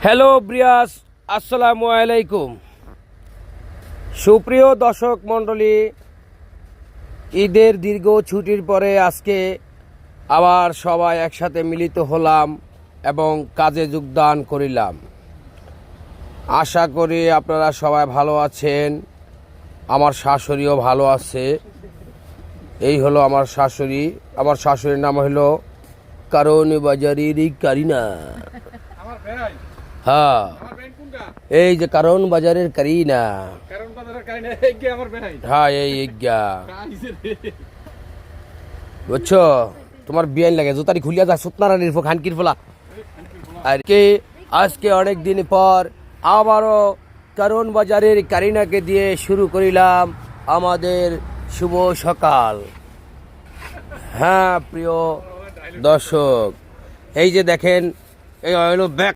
Hello ব্রিয়াস, আসসালামু আলাইকুম। সুপ্রিয় দর্শক মণ্ডলী, ঈদের দীর্ঘ ছুটির পরে আজকে আবার সবাই একসাথে মিলিত হলাম এবং কাজে যোগদান করিলাম। আশা করি আপনারা সবাই ভালো আছেন। আমার শাশুড়িও ভালো আছে। এই হলো আমার শাশুড়ি। আমার শাশুড়ির নাম হলো কারণ বাজারের কারিনা। হ্যাঁ, এই যে কারণ বাজারের কারিনা। হ্যাঁ, এই বুঝছো, তোমার বিয়ান লাগে জুতারি খুলিয়া যা সুতনারা নির্ভর খানকির ফোলা। আর কি আজকে অনেক দিন পর আবারও কারণ বাজারের কারিনাকে দিয়ে শুরু করিলাম আমাদের শুভ সকাল। হ্যাঁ প্রিয় দর্শক, এই যে দেখেন, এই হলো ব্যাক